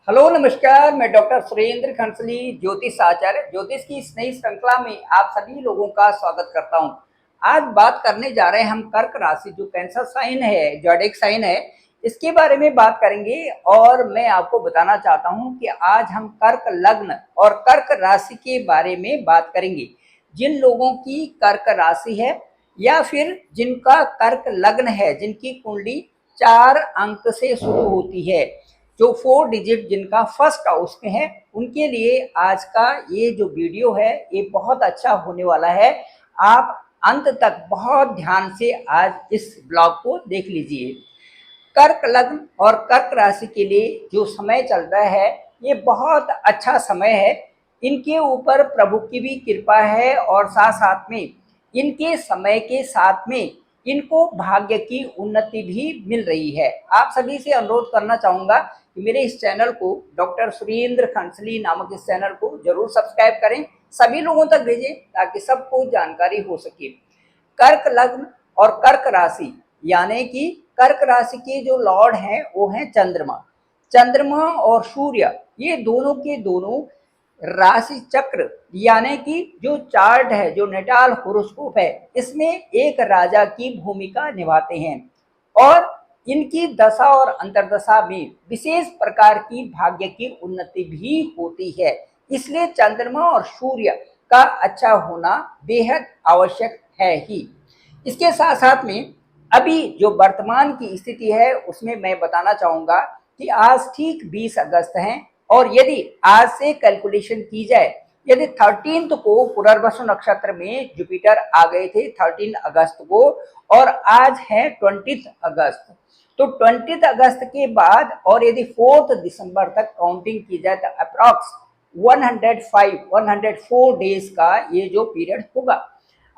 Hello नमस्कार, मैं doctor Surendra खंसली ज्योतिष आचार्य ज्योतिष की इस नई श्रृंखला में आप सभी लोगों का स्वागत करता हूं। आज बात करने जा रहे हैं हम कर्क राशि जो कैंसर साइन है, ज़ोडिएक साइन है, इसके बारे में बात करेंगे। और मैं आपको बताना चाहता हूं कि आज हम कर्क लग्न और कर्क राशि के बारे में बात करेंगे। जिन लोगों की कर्क राशि है या फिर जिनका कर्क लग्न है, जिनकी कुंडली 4 अंक से शुरू होती है, जो 4 डिजिट जिनका फर्स्ट हाउस में है, उनके लिए आज का ये जो वीडियो है ये बहुत अच्छा होने वाला है। आप अंत तक बहुत ध्यान से आज इस ब्लॉग को देख लीजिए। कर्क लग्न और कर्क राशि के लिए जो समय चल रहा है ये बहुत अच्छा समय है। इनके ऊपर प्रभु की भी कृपा है और साथ साथ में इनके समय के साथ में इनको भाग्य की उन्नति भी मिल रही है। आप सभी से अनुरोध करना चाहूँगा कि मेरे इस चैनल को, डॉक्टर सुरेंद्र खंसली नामक इस चैनल को जरूर सब्सक्राइब करें, सभी लोगों तक भेजें ताकि सबको जानकारी हो सके। कर्क लग्न और कर्क राशि यानी कि कर्क राशि के जो लॉर्ड हैं वो हैं चंद्रमा। चंद्रमा और सूर्य ये दोनों के दोनों राशि चक्र यानी कि जो चार्ट है, जो नेटाल होरोस्कोप है, इसमें एक राजा की भूमिका निभाते हैं और इनकी दशा और अंतर्दशा में विशेष प्रकार की भाग्य की उन्नति भी होती है। इसलिए चंद्रमा और सूर्य का अच्छा होना बेहद आवश्यक है ही। इसके साथ साथ में अभी जो वर्तमान की स्थिति है उसमें मैं बताना चाहूँगा कि आज ठीक 20 अगस्त है और यदि आज से कैलकुलेशन की जाए, यदि 13 को पुनर्वसु नक्षत्र में जुपिटर आ गए थे 13 अगस्त को, और आज है 20 अगस्त, तो 20 अगस्त के बाद और यदि 4 दिसंबर तक काउंटिंग की जाए तो अप्रॉक्स 104 डेज का ये जो पीरियड होगा।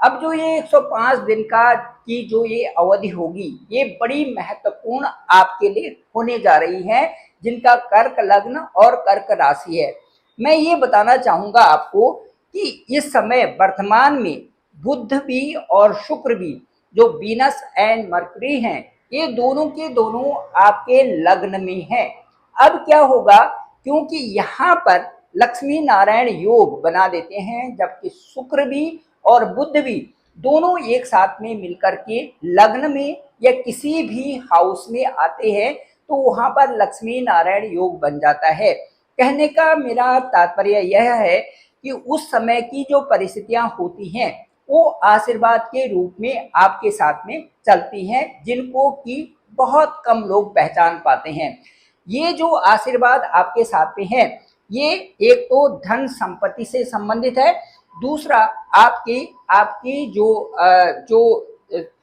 अब जो ये 105 दिन का की जो ये अवधि होगी ये बड़ी महत्वपूर्ण आपके लिए होने जा रही है जिनका कर्क लग्न और कर्क राशि है। मैं ये बताना चाहूँगा आपको कि इस समय वर्तमान में बुध भी और शुक्र भी, जो वीनस एंड मरकरी हैं, ये दोनों के दोनों आपके लग्न में हैं। अब क्या होगा, क्योंकि यहाँ पर लक्ष्मी नारायण योग बना देते हैं, जबकि शुक्र भी और बुध भी दोनों एक साथ में मिलकर के लग्न में या किसी भी हाउस में आते हैं तो वहां पर लक्ष्मी नारायण योग बन जाता है। कहने का मेरा तात्पर्य यह है कि उस समय की जो परिस्थितियां होती हैं वो आशीर्वाद के रूप में आपके साथ में चलती हैं, जिनको कि बहुत कम लोग पहचान पाते हैं। ये जो आशीर्वाद आपके साथ में है ये एक तो धन संपत्ति से संबंधित है, दूसरा आपकी आपकी जो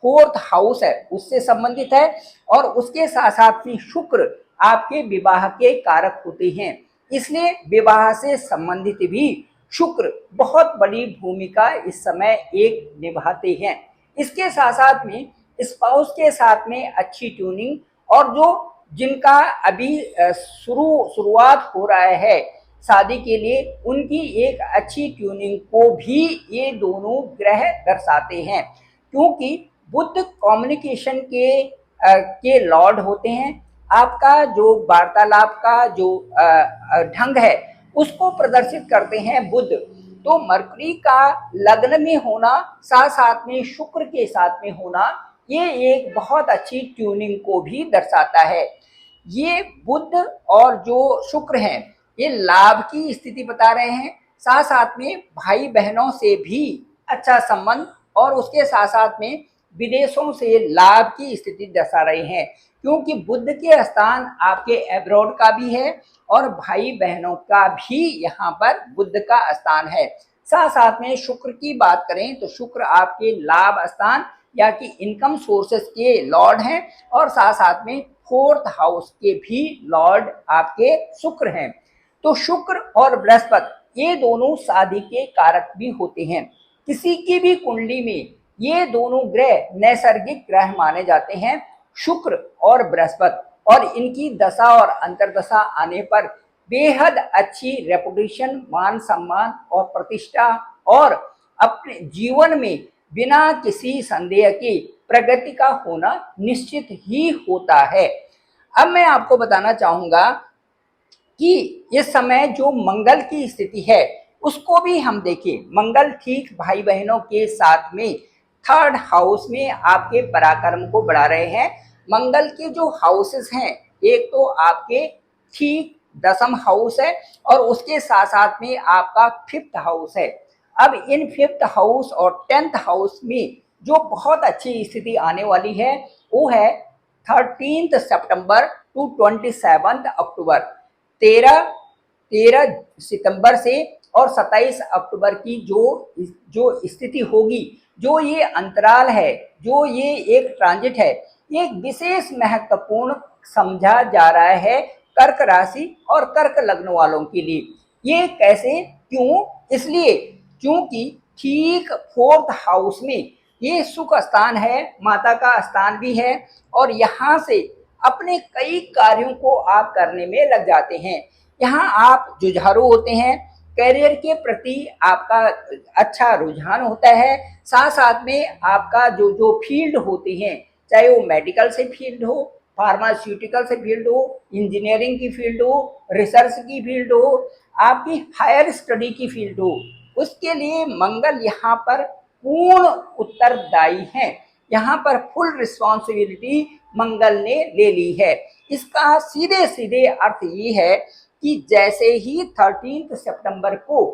4th हाउस है उससे संबंधित है, और उसके साथ साथ में शुक्र आपके विवाह के कारक होते हैं। इसलिए विवाह से संबंधित भी शुक्र बहुत बड़ी भूमिका इस समय एक निभाते हैं। इसके साथ साथ में स्पाउस के साथ में अच्छी ट्यूनिंग, और जो जिनका अभी शुरुआत हो रहा है शादी के लिए, उनकी एक अच्छी ट्यूनिंग को भी ये दोनों ग्रह दर्शाते हैं। क्योंकि बुध कम्युनिकेशन के लॉर्ड होते हैं। आपका जो वार्तालाप का जो ढंग है उसको प्रदर्शित करते हैं बुध। तो मरकरी का लग्न में होना साथ साथ में शुक्र के साथ में होना ये एक बहुत अच्छी ट्यूनिंग को भी दर्शाता है। ये बुध और जो शुक्र हैं ये लाभ की स्थिति बता रहे हैं, साथ साथ में भाई बहनों से भी अच्छा संबंध, और उसके साथ साथ में विदेशों से लाभ की स्थिति दर्शा रहे हैं। क्योंकि बुध के स्थान आपके एब्रॉड का भी है और भाई बहनों का भी यहाँ पर बुध का स्थान है। साथ साथ में शुक्र की बात करें तो शुक्र आपके लाभ स्थान या कि इनकम सोर्सेस के लॉर्ड हैं, और साथ साथ में 4th हाउस के भी लॉर्ड आपके शुक्र हैं। तो शुक्र और बृहस्पति ये दोनों शादी के कारक भी होते हैं। किसी की भी कुंडली में ये दोनों ग्रह नैसर्गिक ग्रह माने जाते हैं, शुक्र और बृहस्पति, और इनकी दशा और अंतर्दशा आने पर बेहद अच्छी रेपुटेशन, मान सम्मान और प्रतिष्ठा, और अपने जीवन में बिना किसी संदेह के प्रगति का होना निश्चित ही होता है। अब मैं आपको बताना चाहूँगा कि इस समय जो मंगल की स्थिति है उसको भी हम देखें। मंगल ठीक भाई बहनों के साथ में थर्ड हाउस में आपके पराक्रम को बढ़ा रहे हैं। मंगल के जो हाउसेस हैं, एक तो आपके ठीक दसम हाउस है और उसके साथ साथ में आपका फिफ्थ हाउस है। अब इन फिफ्थ हाउस और 10th हाउस में जो बहुत अच्छी स्थिति आने वाली है वो है 13 सितंबर टू 27 अक्टूबर। 13 सितंबर से और 27 अक्टूबर की जो स्थिति होगी, जो ये अंतराल है, जो ये एक ट्रांजिट है, ये एक विशेष महत्वपूर्ण समझा जा रहा है कर्क राशि और कर्क लग्न वालों के लिए। ये कैसे, क्यों? इसलिए क्योंकि ठीक फोर्थ हाउस में ये सुख स्थान है, माता का स्थान भी है और यहाँ से अपने कई कार्यों को आप करने में लग जाते हैं। यहाँ आप जुझारू होते हैं, करियर के प्रति आपका अच्छा रुझान होता है। साथ साथ में आपका जो जो फील्ड होती हैं, चाहे वो मेडिकल से फील्ड हो, फार्मास्यूटिकल से फील्ड हो, इंजीनियरिंग की फील्ड हो, रिसर्च की फील्ड हो, आपकी हायर स्टडी की फील्ड हो, उसके लिए मंगल यहाँ पर पूर्ण उत्तरदायी है। यहाँ पर फुल रिस्पॉन्सिबिलिटी मंगल ने ले ली है। इसका सीधे सीधे अर्थ ये है कि जैसे ही 13 सितंबर को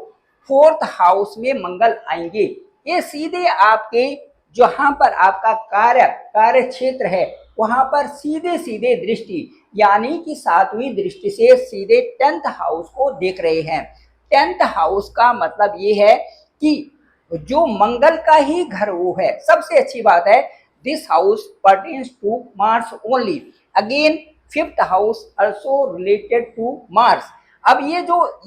फोर्थ हाउस में मंगल आएंगे, ये सीधे आपके जहां पर आपका कार्य क्षेत्र है वहां पर सीधे सीधे दृष्टि, यानी कि 7वीं दृष्टि से सीधे 10th हाउस को देख रहे हैं। 10th हाउस का मतलब ये है कि जो मंगल का ही घर वो है। सबसे अच्छी बात है, this house pertains to Mars only. Again fifth house also related to Mars. अब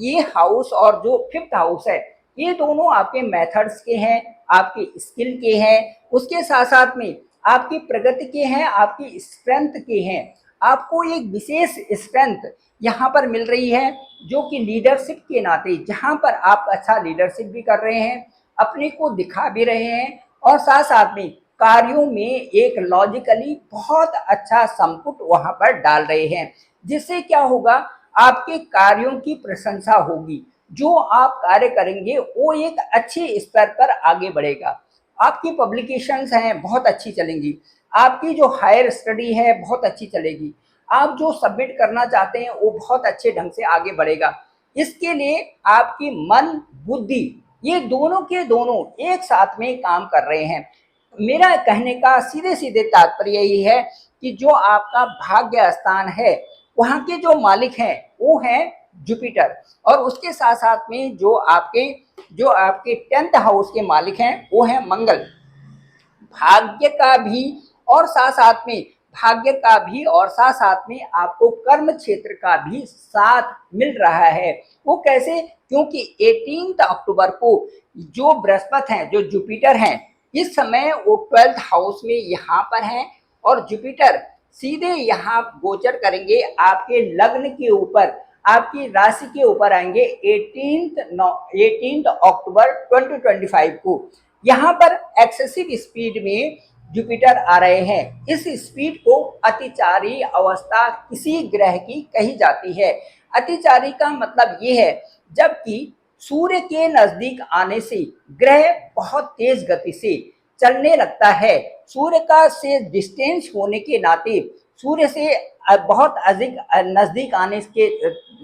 ये हाउस और जो फिफ्थ हाउस है, ये दोनों आपके मेथड्स के हैं, आपके स्किल के हैं, उसके साथ साथ में आपकी प्रगति के हैं, आपकी स्ट्रेंथ के हैं। आपको एक विशेष स्ट्रेंथ यहाँ पर मिल रही है, जो कि लीडरशिप के नाते, जहाँ पर आप अच्छा लीडरशिप भी कर रहे हैं, अपने को दिखा भी रहे हैं और साथ साथ में कार्यों में एक लॉजिकली बहुत अच्छा संपुट वहां पर डाल रहे हैं, जिससे क्या होगा, आपके कार्यों की प्रशंसा होगी। जो आप कार्य करेंगे वो एक अच्छे स्तर पर आगे बढ़ेगा। आपकी पब्लिकेशंस हैं बहुत अच्छी चलेंगी, आपकी जो हायर स्टडी है बहुत अच्छी चलेगी, आप जो सबमिट करना चाहते हैं वो बहुत अच्छे ढंग से आगे बढ़ेगा। इसके लिए आपकी मन बुद्धि ये दोनों के दोनों एक साथ में काम कर रहे हैं। मेरा कहने का सीधे सीधे तात्पर्य यही है कि जो आपका भाग्य स्थान है वहाँ के जो मालिक हैं वो हैं जुपिटर, और उसके साथ साथ में जो आपके 10th हाउस के मालिक हैं वो हैं मंगल। भाग्य का भी और साथ साथ में आपको कर्म क्षेत्र का भी साथ मिल रहा है। वो कैसे? क्योंकि 18 अक्टूबर को जो बृहस्पति हैं, जो जुपिटर हैं, इस समय वो 12th हाउस में यहाँ पर हैं और जुपिटर सीधे यहाँ गोचर करेंगे आपके लग्न के ऊपर, आपकी राशि के ऊपर आएंगे 18 अक्टूबर 2025 को। यहाँ पर एक्सेसिव स्पीड में जुपिटर आ रहे हैं। इस स्पीड को अतिचारी अवस्था किसी ग्रह की कही जाती है। अतिचारी का मतलब ये है जबकि सूर्य के नजदीक आने से ग्रह बहुत तेज गति से चलने लगता है। सूर्य का से डिस्टेंस होने के नाते सूर्य से बहुत अधिक नजदीक आने के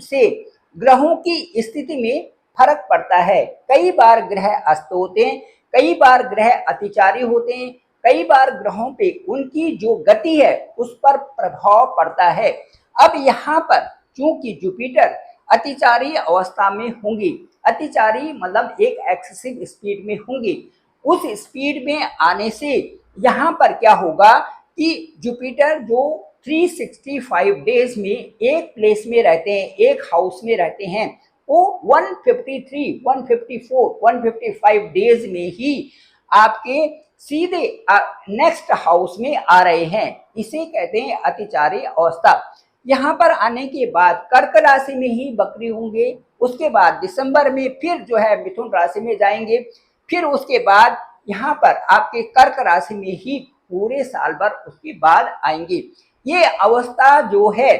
से ग्रहों की स्थिति में फर्क पड़ता है। कई बार ग्रह अस्त होते हैं, कई बार ग्रह अतिचारी होते हैं, कई बार ग्रहों पे उनकी जो गति है उस पर प्रभाव पड़ता है। अब यहाँ पर चूंकि जुपिटर अतिचारी अवस्था में होंगी, अतिचारी मतलब एक एक्सेसिव स्पीड में होंगी, उस स्पीड में आने से यहाँ पर क्या होगा कि जुपिटर जो 365 डेज में एक प्लेस में रहते हैं, एक हाउस में रहते हैं, वो 153, 154, 155 डेज में ही आपके सीधे नेक्स्ट हाउस में आ रहे हैं। इसे कहते हैं अतिचारी अवस्था। यहाँ पर आने के बाद कर्क राशि में ही बकरी होंगे, उसके बाद दिसंबर में फिर जो है मिथुन राशि में जाएंगे, फिर उसके बाद यहाँ पर आपके कर्क राशि में ही पूरे साल भर उसके बाद आएंगे। ये अवस्था जो है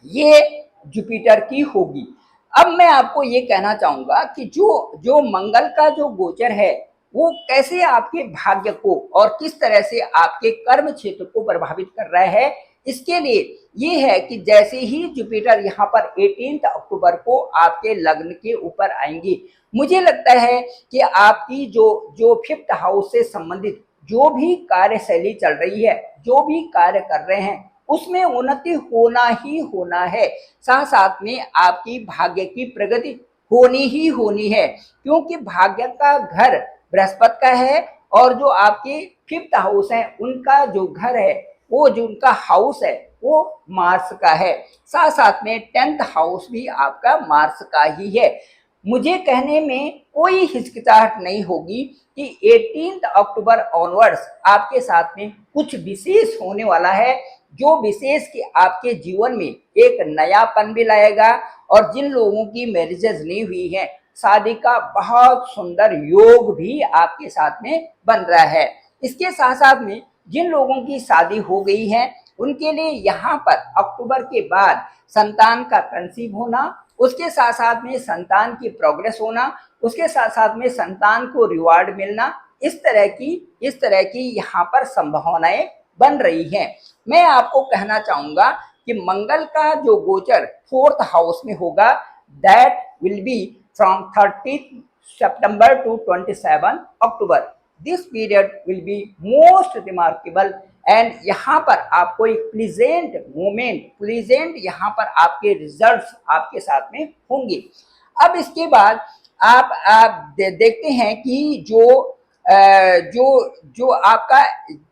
ये जुपिटर की होगी। अब मैं आपको ये कहना चाहूंगा कि जो जो मंगल का जो गोचर है वो कैसे आपके भाग्य को और किस तरह से आपके कर्म क्षेत्र को प्रभावित कर रहा है, इसके लिए ये है कि जैसे ही जुपिटर यहाँ पर 18 अक्टूबर को आपके लग्न के ऊपर आएंगे, मुझे लगता है कि आपकी जो जो 5th हाउस से संबंधित जो भी कार्यशैली चल रही है, जो भी कार्य कर रहे हैं, उसमें उन्नति होना ही होना है। साथ साथ में आपकी भाग्य की प्रगति होनी ही होनी है, क्योंकि भाग्य का घर बृहस्पति का है और जो आपके 5th हाउस है उनका जो घर है, वो जो उनका हाउस है वो मार्स का है। साथ साथ में 10th हाउस भी आपका मार्स का ही है। मुझे कहने में कोई हिचकिचाहट नहीं होगी कि 18 अक्टूबर ऑनवर्ड्स आपके साथ में कुछ विशेष होने वाला है, जो विशेष कि आपके जीवन में एक नयापन भी लाएगा और जिन लोगों की मैरिजेज नहीं हुई है, शादी का बहुत सुंदर योग भी आपके साथ में बन रहा है। इसके साथ साथ में जिन लोगों की शादी हो गई है उनके लिए यहाँ पर अक्टूबर के बाद संतान का कंसीव होना, उसके साथ साथ में संतान की प्रोग्रेस होना, उसके साथ साथ में संतान को रिवार्ड मिलना, इस तरह की यहाँ पर संभावनाएं बन रही हैं। मैं आपको कहना चाहूंगा कि मंगल का जो गोचर 4th हाउस में होगा, that will be from 30 September to 27 October. This period will be most remarkable and यहाँ पर आपको एक प्लीजेंट मोमेंट, प्लीजेंट यहाँ पर आपके रिजल्ट्स आपके साथ में होंगे। अब इसके बाद आप देखते हैं कि जो आपका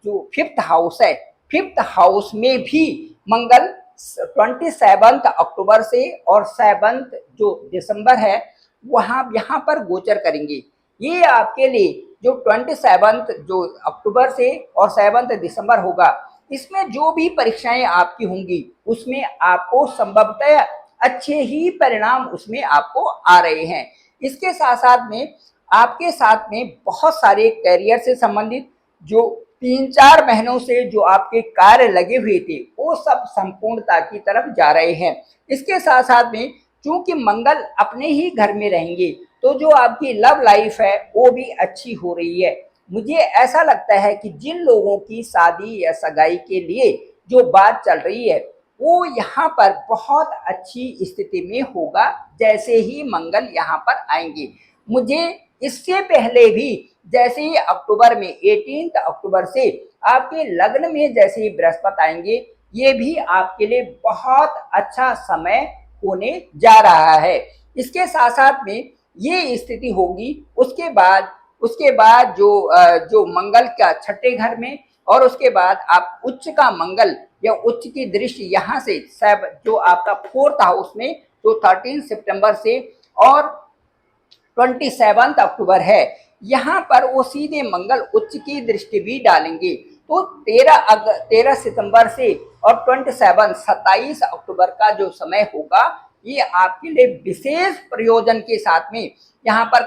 जो 5th हाउस है, 5th हाउस में भी मंगल 27 अक्टूबर से और 7 जो दिसंबर है वहाँ यहाँ पर गोचर करेंगे। ये आपके लिए जो 27 जो अक्टूबर से और 7 दिसंबर होगा, इसमें जो भी परीक्षाएं आपकी होंगी उसमें आपको संभवतः अच्छे ही परिणाम उसमें आपको आ रहे हैं। इसके साथ साथ में आपके साथ में बहुत सारे करियर से संबंधित जो 3-4 महीनों से जो आपके कार्य लगे हुए थे वो सब संपूर्णता की तरफ जा रहे हैं। इसके साथ साथ में चूंकि मंगल अपने ही घर में रहेंगे तो जो आपकी लव लाइफ है वो भी अच्छी हो रही है। मुझे ऐसा लगता है कि जिन लोगों की शादी या सगाई के लिए जो बात चल रही है वो यहाँ पर बहुत अच्छी स्थिति में होगा जैसे ही मंगल यहाँ पर आएंगे। मुझे इससे पहले भी जैसे ही अक्टूबर में 18 अक्टूबर से आपके लग्न में जैसे ही बृहस्पति आएंगे, ये भी आपके लिए बहुत अच्छा समय होने जा रहा है। इसके साथ साथ में ये स्थिति होगी उसके बाद जो मंगल का 6ठे घर में और उसके बाद आप उच्च का मंगल या उच्च की दृष्टि यहाँ से जो आपका 4th हाउस में जो 13 सितंबर से और 27 अक्टूबर है, यहाँ पर वो सीधे मंगल उच्च की दृष्टि भी डालेंगे। तो 13 सितंबर से और 27 अक्टूबर का जो समय होगा ये आपके लिए विशेष प्रयोजन के साथ में यहाँ पर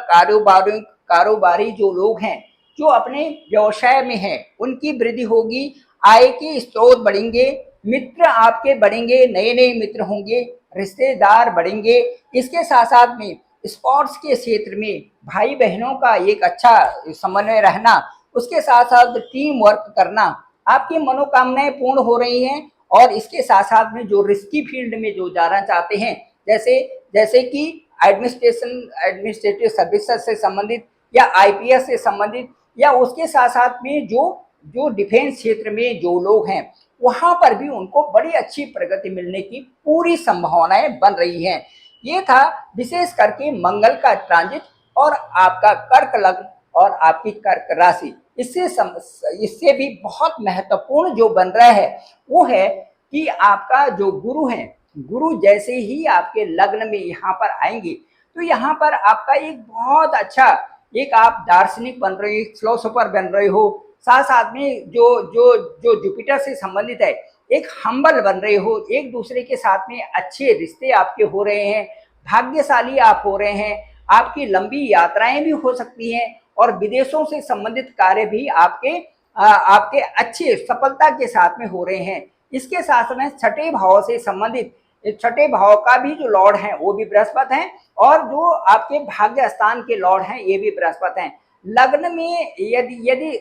कारोबारी जो लोग हैं जो अपने व्यवसाय में हैं उनकी वृद्धि होगी, आय के स्रोत बढ़ेंगे, मित्र आपके बढ़ेंगे, नए नए मित्र होंगे, रिश्तेदार बढ़ेंगे। इसके साथ साथ में स्पोर्ट्स के क्षेत्र में भाई बहनों का एक अच्छा समन्वय रहना, उसके साथ साथ टीम वर्क करना, आपकी मनोकामनाएं पूर्ण हो रही हैं। और इसके साथ साथ में जो रिस्की फील्ड में जो जाना चाहते हैं जैसे कि एडमिनिस्ट्रेटिव सर्विसेज से संबंधित या आईपीएस से संबंधित या उसके साथ साथ में जो डिफेंस क्षेत्र में जो लोग हैं वहां पर भी उनको बड़ी अच्छी प्रगति मिलने की पूरी संभावनाएं बन रही हैं। ये था विशेष करके मंगल का ट्रांजिट और आपका कर्क लग्न और आपकी कर्क राशि। इससे भी बहुत महत्वपूर्ण जो बन रहा है वो है कि आपका जो गुरु है, गुरु जैसे ही आपके लग्न में यहाँ पर आएंगे तो यहाँ पर आपका एक बहुत अच्छा एक आप दार्शनिक बन रहे हो, फिलोसोफर बन रहे हो, साथ साथ में जो जुपिटर से संबंधित है एक हम्बल बन रहे हो, एक दूसरे के साथ में अच्छे रिश्ते आपके हो रहे हैं, भाग्यशाली आप हो रहे हैं, आपकी लंबी यात्राएं भी हो सकती हैं और विदेशों से संबंधित कार्य भी आपके अच्छे सफलता के साथ में हो रहे हैं। इसके साथ में 6ठे भाव से संबंधित छठे भाव का भी जो लॉर्ड है वो भी बृहस्पति हैं, और जो आपके भाग्य स्थान के लॉर्ड हैं ये भी बृहस्पति हैं। लग्न में यदि यदि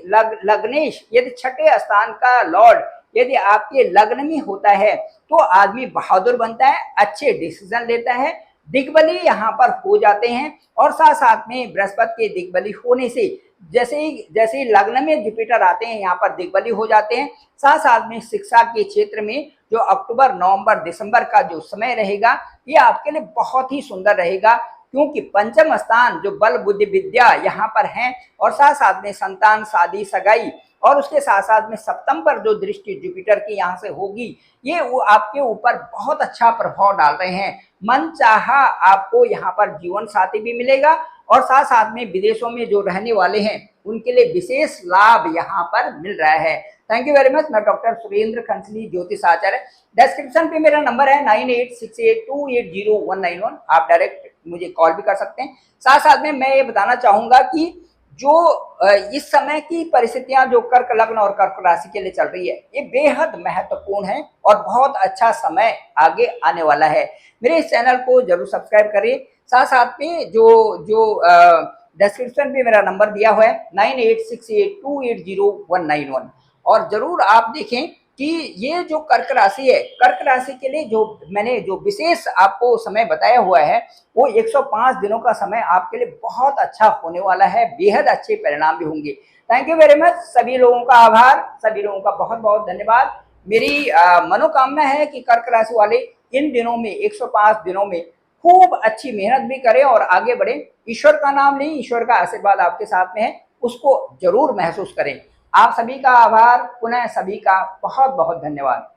लग्नेश यदि छठे स्थान का लॉर्ड यदि आपके लग्न में होता है तो आदमी बहादुर बनता है, अच्छे डिसीजन लेता है, दिग्बली यहाँ पर हो जाते हैं। और साथ साथ में बृहस्पति के दिग्बली होने से जैसे ही लग्न में जुपिटर आते हैं यहाँ पर दिग्बली हो जाते हैं। साथ साथ में शिक्षा के क्षेत्र में जो अक्टूबर नवंबर दिसंबर का जो समय रहेगा ये आपके लिए बहुत ही सुंदर रहेगा, क्योंकि पंचम स्थान जो बल बुद्धि विद्या यहाँ पर है, और साथ साथ में संतान शादी सगाई, और उसके साथ साथ में सप्तम पर जो दृष्टि जुपिटर की यहाँ से होगी ये वो आपके ऊपर बहुत अच्छा प्रभाव डाल रहे हैं। मन चाहा आपको यहाँ पर जीवन साथी भी मिलेगा, और साथ साथ में विदेशों में जो रहने वाले हैं उनके लिए विशेष लाभ यहाँ पर मिल रहा है। Thank you very much. मैं डॉक्टर सुरेंद्र खंसली ज्योतिष आचार्य। डिस्क्रिप्शन पे मेरा नंबर है 9868280191। आप डायरेक्ट मुझे कॉल भी कर सकते हैं। साथ साथ में मैं ये बताना चाहूंगा कि जो इस समय की परिस्थितियां जो कर्क लग्न और कर्क राशि के लिए चल रही है ये बेहद महत्वपूर्ण है, और बहुत अच्छा समय आगे आने वाला है। मेरे इस चैनल को जरूर सब्सक्राइब करिए। साथ साथ में जो जो डिस्क्रिप्शन पे मेरा नंबर दिया हुआ है 9868280191, और जरूर आप देखें कि ये जो कर्क राशि है, कर्क राशि के लिए जो मैंने जो विशेष आपको समय बताया हुआ है वो 105 दिनों का समय आपके लिए बहुत अच्छा होने वाला है, बेहद अच्छे परिणाम भी होंगे। Thank you very much. सभी लोगों का आभार, सभी लोगों का बहुत बहुत धन्यवाद। मेरी मनोकामना है कि कर्क राशि वाले इन दिनों में 105 दिनों में खूब अच्छी मेहनत भी करें और आगे बढ़े। ईश्वर का नाम लें, ईश्वर का आशीर्वाद आपके साथ में है, उसको जरूर महसूस करें। आप सभी का आभार, पुनः सभी का बहुत बहुत धन्यवाद।